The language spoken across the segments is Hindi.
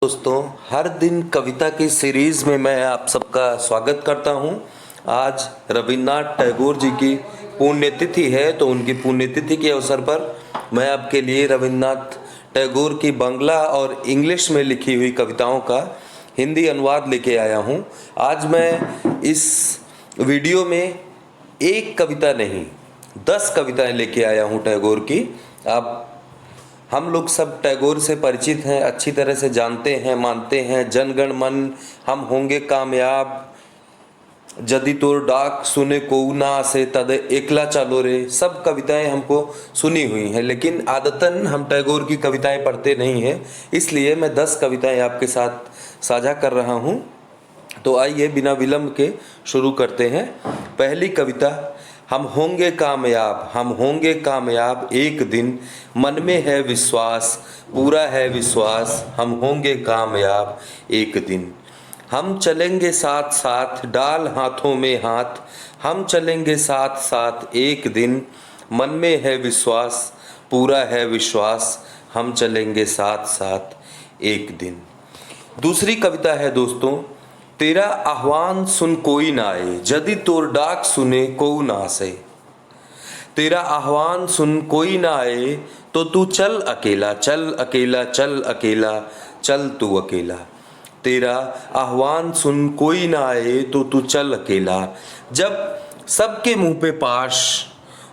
दोस्तों, हर दिन कविता की सीरीज़ में मैं आप सबका स्वागत करता हूं। आज रविन्द्रनाथ टैगोर जी की पुण्यतिथि है, तो उनकी पुण्यतिथि के अवसर पर मैं आपके लिए रविन्द्रनाथ टैगोर की बांग्ला और इंग्लिश में लिखी हुई कविताओं का हिंदी अनुवाद लेके आया हूं। आज मैं इस वीडियो में एक कविता नहीं 10 कविताएं लेके आया हूं टैगोर की। आप हम लोग सब टैगोर से परिचित हैं, अच्छी तरह से जानते हैं, मानते हैं। जनगण मन हम होंगे कामयाब, जदि तोर डाक सुने को ना आसे तद एकला चालो रे, सब कविताएं हमको सुनी हुई हैं। लेकिन आदतन हम टैगोर की कविताएं पढ़ते नहीं हैं, इसलिए मैं 10 कविताएं आपके साथ साझा कर रहा हूं। तो आइए बिना विलंब के शुरू करते हैं। पहली कविता, हम होंगे कामयाब, हम होंगे कामयाब एक दिन, मन में है विश्वास, पूरा है विश्वास, हम होंगे कामयाब एक दिन। हम चलेंगे साथ साथ, डाल हाथों में हाथ, हम चलेंगे साथ साथ एक दिन, मन में है विश्वास, पूरा है विश्वास, हम चलेंगे साथ साथ एक दिन। दूसरी कविता है दोस्तों, तेरा आह्वान सुन कोई ना आए, जदि तोर डाक सुने को ना आसे। तेरा आह्वान सुन कोई ना आए, तो तू चल अकेला, चल अकेला, चल अकेला, चल तू अकेला। तेरा आह्वान सुन कोई ना आए, तो तू चल अकेला। जब सबके मुंह पे पाश,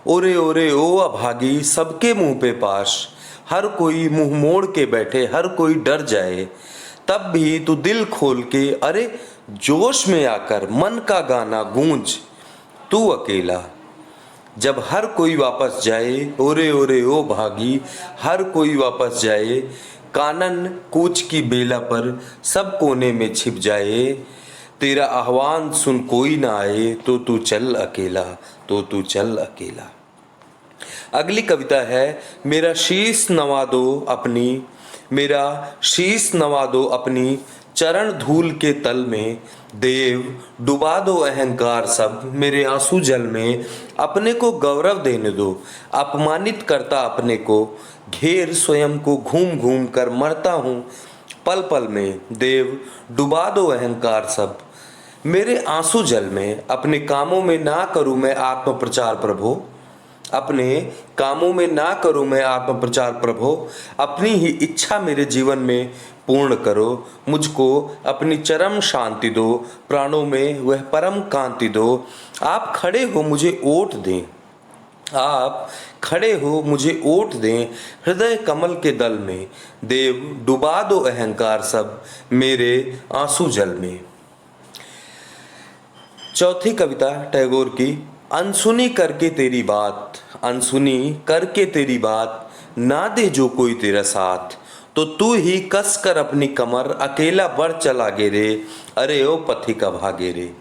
ओरे ओरे ओ अभागी, सबके मुंह पे पाश, हर कोई मुंह मोड़ के बैठे, हर कोई डर जाए, तब भी तू दिल खोल के, अरे जोश में आकर मन का गाना गूंज, तू अकेला। जब हर कोई वापस जाए, ओरे ओरे ओ भागी, हर कोई वापस जाए, कानन कूच की बेला पर सब कोने में छिप जाए, तेरा आह्वान सुन कोई ना आए, तो तू चल अकेला, तो तू चल अकेला। अगली कविता है, मेरा शीश नवा दो अपनी, मेरा शीश नवा दो अपनी चरण धूल के तल में, देव डुबा दो अहंकार सब मेरे आंसू जल में, अपने को गौरव देने दो, अपमानित करता अपने को, घेर स्वयं को घूम घूम कर मरता हूँ पल पल में, देव डुबा दो अहंकार सब मेरे आंसू जल में। अपने कामों में ना करूँ मैं आत्म प्रचार प्रभो, अपने कामों में ना करूं मैं आत्म प्रचार प्रभो, अपनी ही इच्छा मेरे जीवन में पूर्ण करो, मुझको अपनी चरम शांति दो, प्राणों में वह परम कांति दो। आप खड़े हो मुझे ओट दें, आप खड़े हो मुझे ओट दें हृदय कमल के दल में, देव डुबा दो अहंकार सब मेरे आंसू जल में। चौथी कविता टैगोर की, अनसुनी करके तेरी बात, अनसुनी करके तेरी बात, ना दे जो कोई तेरा साथ, तो तू ही कस कर अपनी कमर अकेला बढ़ चला गे रे, अरे ओ पथिक अभागे रे।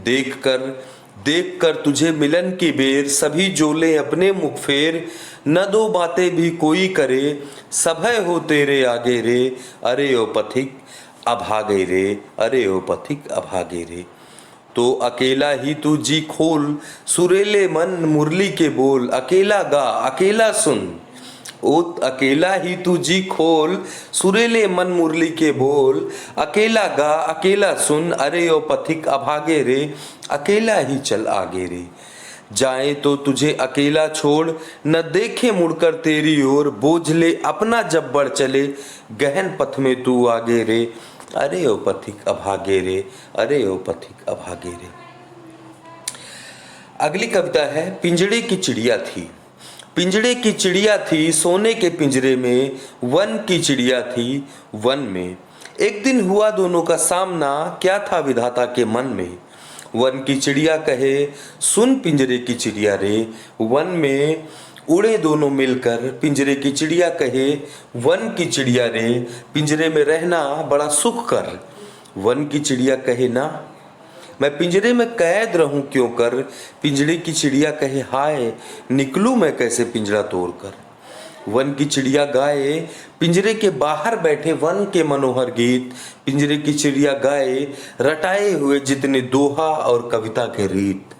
देख कर तुझे मिलन की बेर, सभी जोले अपने मुख फेर, न दो बातें भी कोई करे, सभय हो तेरे आगे रे, अरे ओ पथिक अभागे रे, अरे ओ पथिक अभागे रे। तो अकेला ही तू जी खोल, सुरेले मन मुरली के बोल, अकेला गा अकेला सुन, ओ अकेला ही तू जी खोल, सुरेले मन मुरली के बोल, अकेला गा अकेला सुन, अरे ओ पथिक अभागे रे, अकेला ही चल आगे रे। जाए तो तुझे अकेला छोड़, न देखे मुड़कर तेरी ओर, बोझ ले अपना जब बढ़ चले, गहन पथ में तू आगे रे, अरे ओ पथिक अभागे रे, अरे ओ पथिक अभागे रे। अगली कविता है, पिंजड़े की चिड़िया थी, पिंजड़े की चिड़िया थी सोने के पिंजरे में, वन की चिड़िया थी वन में। एक दिन हुआ दोनों का सामना, क्या था विधाता के मन में। वन की चिड़िया कहे सुन पिंजरे की चिड़िया रे, वन में उड़े दोनों मिलकर, पिंजरे की चिड़िया कहे वन की चिड़िया रे, पिंजरे में रहना बड़ा सुख कर। वन की चिड़िया कहे ना, मैं पिंजरे में कैद रहूं क्यों कर, पिंजरे की चिड़िया कहे हाय, निकलूं मैं कैसे पिंजरा तोड़कर। वन की चिड़िया गाए पिंजरे के बाहर बैठे वन के मनोहर गीत, पिंजरे की चिड़िया गाए रटाए हुए जितने दोहा और कविता के रीत।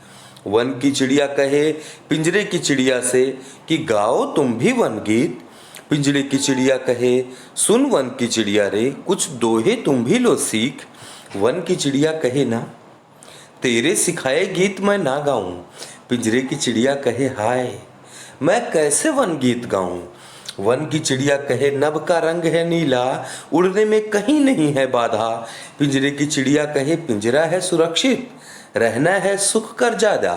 वन की चिड़िया कहे पिंजरे की चिड़िया से कि गाओ तुम भी वन गीत, पिंजरे की चिड़िया कहे सुन वन की चिड़िया रे, कुछ दोहे तुम भी लो सीख। वन की चिड़िया कहे ना तेरे सिखाए गीत मैं ना गाऊं। पिंजरे की चिड़िया कहे हाय मैं कैसे वन गीत गाऊं। वन की चिड़िया कहे नभ का रंग है नीला, उड़ने में कहीं नहीं है बाधा। पिंजरे की चिड़िया कहे पिंजरा है सुरक्षित, रहना है सुख कर ज्यादा।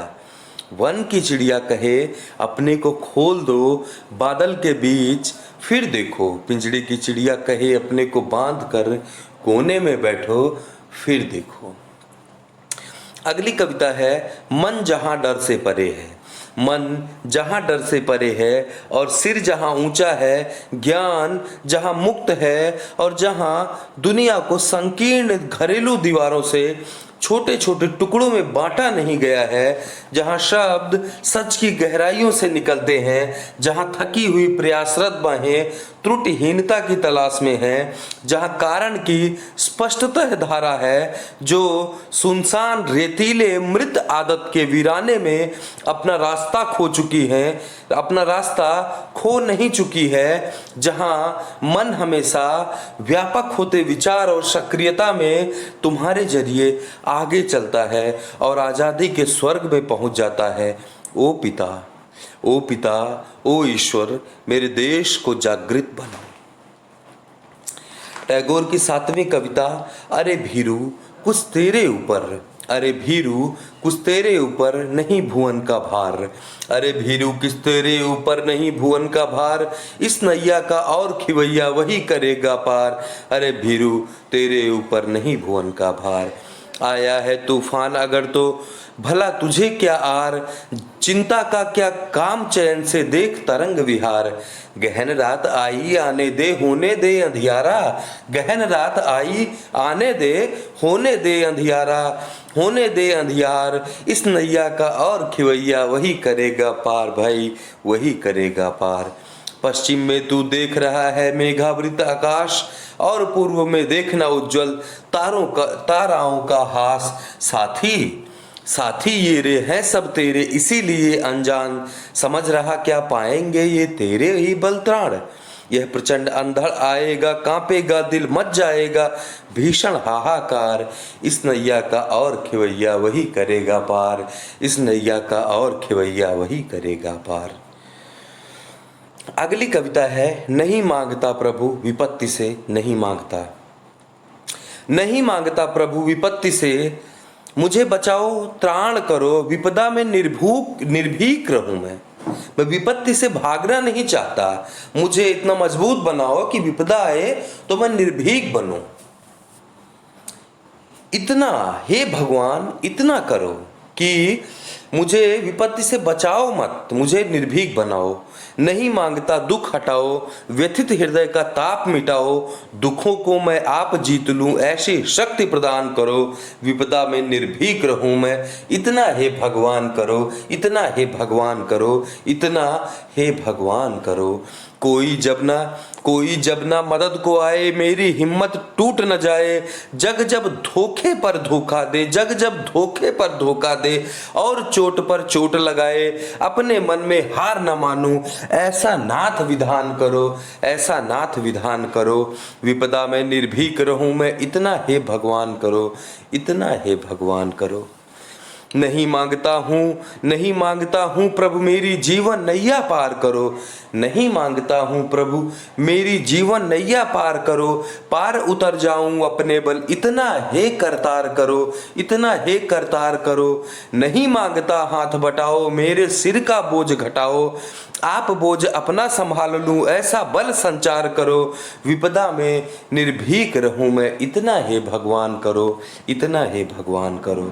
वन की चिड़िया कहे अपने को खोल दो बादल के बीच, फिर देखो। पिंजरे की चिड़िया कहे अपने को बांध कर कोने में बैठो, फिर देखो। अगली कविता है मन जहां डर से परे है। मन जहां डर से परे है और सिर जहां ऊंचा है, ज्ञान जहां मुक्त है और जहां दुनिया को संकीर्ण घरेलू दीवारों से छोटे छोटे टुकड़ों में बांटा नहीं गया है, जहां शब्द सच की गहराइयों से निकलते हैं, जहां थकी हुई प्रयासरत बाहें त्रुटिहीनता की तलाश में हैं, जहां कारण की स्पष्टतः धारा है, जो सुनसान रेतीले मृत आदत के वीराने में अपना रास्ता खो चुकी है, अपना रास्ता खो नहीं चुकी है, जहां मन हमेशा व्यापक होते विचार और सक्रियता में तुम्हारे जरिए आगे चलता है और आज़ादी के स्वर्ग में पहुंच जाता है। ओ पिता, ओ पिता, ओ ईश्वर, मेरे देश को जागृत बनाओ। टैगोर की 7वीं कविता अरे भीरू कुछ तेरे ऊपर। अरे भीरू कुछ तेरे ऊपर नहीं भुवन का भार। अरे भीरू किस तेरे ऊपर नहीं भुवन का भार, इस नैया का और खिवैया वही करेगा पार। अरे भीरू तेरे ऊपर नहीं भुवन का भार। आया है तूफान अगर तो भला तुझे क्या आर, चिंता का क्या काम चैन से देख तरंग विहार। गहन रात आई आने दे होने दे अंधियारा। गहन रात आई आने दे होने दे अंधियारा, होने दे अंधियार। इस नैया का और खिवैया वही करेगा पार, भाई वही करेगा पार। पश्चिम में तू देख रहा है मेघावृत आकाश और पूर्व में देखना उज्जवल ताराओं का हास। साथी साथी ये रे हैं सब तेरे इसीलिए अनजान, समझ रहा क्या पाएंगे ये तेरे ही बलत्राण। यह प्रचंड अंधड़ आएगा कांपेगा दिल मच जाएगा भीषण हाहाकार। इस नैया का और खिवैया वही करेगा पार। इस नैया का और खिवैया वही करेगा पार। अगली कविता है नहीं मांगता प्रभु विपत्ति से नहीं मांगता। नहीं मांगता प्रभु विपत्ति से मुझे बचाओ त्राण करो, विपदा में निर्भीक रहूं मैं विपत्ति से भागना नहीं चाहता। मुझे इतना मजबूत बनाओ कि विपदा आए तो मैं निर्भीक बनूं। इतना हे भगवान इतना करो कि मुझे विपत्ति से बचाओ मत, मुझे निर्भीक बनाओ। नहीं मांगता दुख हटाओ, व्यथित हृदय का ताप मिटाओ। दुखों को मैं आप जीत लूं ऐसी शक्ति प्रदान करो, विपदा में निर्भीक रहूं मैं। इतना हे भगवान करो, इतना हे भगवान करो, इतना हे भगवान करो। कोई जब ना मदद को आए मेरी हिम्मत टूट न जाए। जग जब धोखे पर धोखा दे, जग जब धोखे पर धोखा दे और चोट पर चोट लगाए, अपने मन में हार न मानूं ऐसा नाथ विधान करो, ऐसा नाथ विधान करो। विपदा में निर्भीक रहूं मैं, इतना हे भगवान करो, इतना हे भगवान करो। नहीं मांगता हूँ प्रभु मेरी जीवन नैया पार करो। नहीं मांगता हूँ प्रभु मेरी जीवन नैया पार करो। पार उतर जाऊं अपने बल, इतना हे करतार करो, इतना हे करतार करो। नहीं मांगता हाथ बटाओ मेरे सिर का बोझ घटाओ। आप बोझ अपना संभाल लूं ऐसा बल संचार करो। विपदा में निर्भीक रहूं मैं, इतना हे भगवान करो, इतना हे भगवान करो।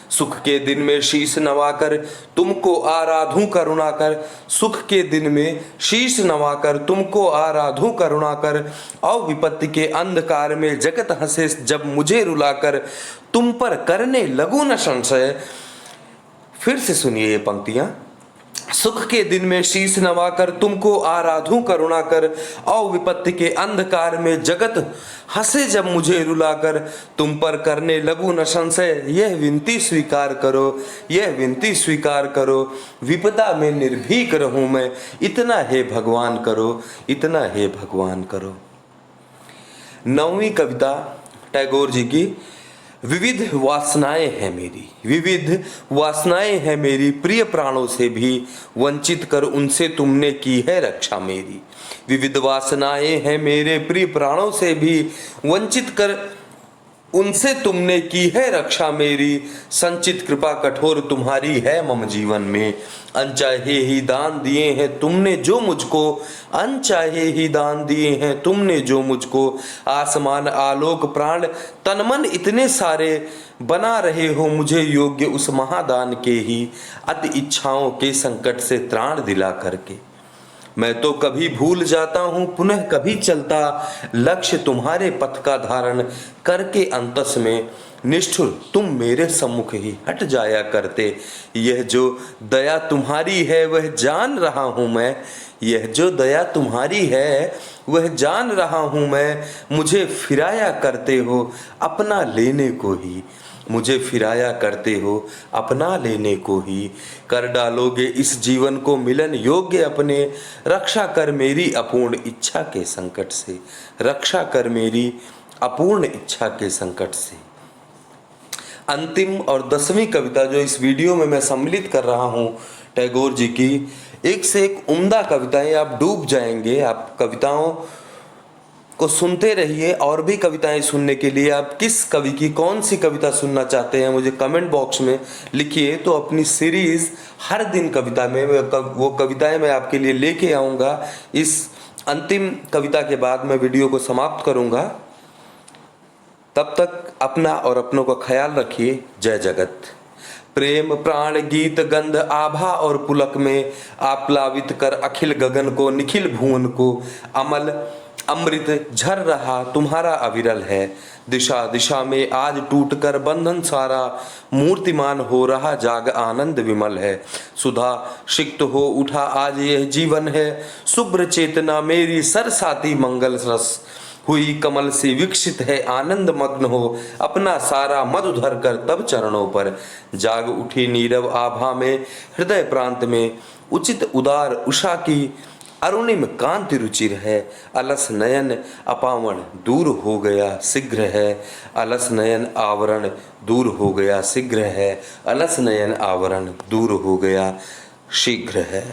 सुख के दिन में शीश नवाकर तुमको आराधूं करुणाकर। सुख के दिन में शीश नवाकर तुमको आराधूं करुणाकर। और विपत्ति के अंधकार में जगत हंसे जब मुझे रुलाकर। तुम पर करने लगूं न संशय। फिर से सुनिए ये पंक्तियां। सुख के दिन में शीश नवाकर तुमको आराधूं करुणा कर, और विपत्ति के अंधकार में जगत हंसे जब मुझे रुलाकर, तुम पर करने लगूं न संशय, यह विनती स्वीकार करो, यह विनती स्वीकार करो। विपदा में निर्भीक रहूं मैं, इतना हे भगवान करो, इतना हे भगवान करो। 9वीं कविता टैगोर जी की। विविध वासनाएं हैं मेरी, विविध वासनाएं हैं मेरी, प्रिय प्राणों से भी वंचित कर उनसे तुमने की है रक्षा मेरी। विविध वासनाएं हैं मेरे प्रिय प्राणों से भी वंचित कर उनसे तुमने की है रक्षा मेरी। संचित कृपा कठोर तुम्हारी है मम जीवन में, अनचाहे ही दान दिए हैं तुमने जो मुझको, अनचाहे ही दान दिए हैं तुमने जो मुझको। आसमान आलोक प्राण तन मन इतने सारे, बना रहे हो मुझे योग्य उस महादान के ही, अति इच्छाओं के संकट से त्राण दिला करके। मैं तो कभी भूल जाता हूँ पुनः कभी चलता, लक्ष्य तुम्हारे पथ का धारण करके अंतस में, निष्ठुर तुम मेरे सम्मुख ही हट जाया करते। यह जो दया तुम्हारी है वह जान रहा हूँ मैं, यह जो दया तुम्हारी है वह जान रहा हूँ मैं। मुझे फिराया करते हो अपना लेने को ही, मुझे फिराया करते हो अपना लेने को ही। कर डालोगे इस जीवन को मिलन योग्य अपने, रक्षा कर मेरी अपूर्ण इच्छा के संकट से, रक्षा कर मेरी अपूर्ण इच्छा के संकट से। अंतिम और 10वीं कविता जो इस वीडियो में मैं सम्मिलित कर रहा हूँ टैगोर जी की, एक से एक उम्दा कविताएं, आप डूब जाएंगे। आप कविताओं को सुनते रहिए। और भी कविताएं सुनने के लिए आप किस कवि की कौन सी कविता सुनना चाहते हैं मुझे कमेंट बॉक्स में लिखिए। तो अपनी सीरीज हर दिन कविता में वो कविताएं मैं आपके लिए लेके आऊँगा। इस अंतिम कविता के बाद मैं वीडियो को समाप्त करूँगा। तब तक अपना और अपनों का ख्याल रखिए। जय जगत। प्रेम प्राण गीत गंध आभा और पुलक में, आप्लावित कर अखिल गगन को निखिल भुवन को। अमल अमृत झर रहा तुम्हारा अविरल है, दिशा दिशा में आज टूट कर बंधन सारा। मूर्तिमान हो रहा जाग आनंद विमल है, सुधा सिक्त हो उठा आज यह जीवन है। शुभ्र चेतना मेरी सरसाती मंगल रस, हुई कमल से विकसित है आनंद मग्न हो। अपना सारा मधु धर कर तब चरणों पर, जाग उठी नीरव आभा में हृदय प्रांत में। उचित उदार उषा की अरुणिम कांति रुचिर है, अलस नयन अपावण दूर हो गया शीघ्र है। अलस नयन आवरण दूर हो गया शीघ्र है, अलस नयन आवरण दूर हो गया शीघ्र है।